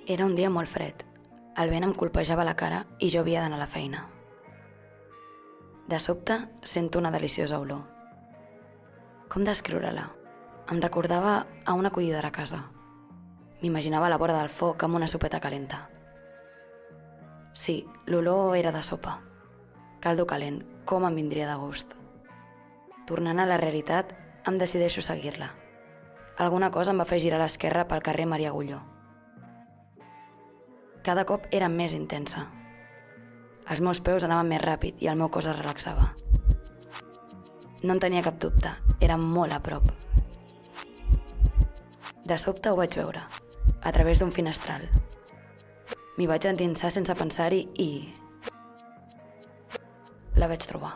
Era un dia molt fred. El vent em colpejava la cara i jo havia d'anar a la feina. De sobte, sento una deliciosa olor. Com descriure-la? Em recordava a una acollidora a casa. M'imaginava a la vora del foc amb una sopeta calenta. Sí, l'olor era de sopa. Caldo calent, com em vindria de gust. Tornant a la realitat, em decideixo seguir-la. Alguna cosa em va fer girar a l'esquerra pel carrer Maria Agulló. Cada cop era més intensa. Els meus peus anaven més ràpid i el meu cos es relaxava. No en tenia cap dubte, era molt a prop. De sobte ho vaig veure, a través d'un finestral. M'hi vaig endinsar sense pensar-hi i... la vaig trobar.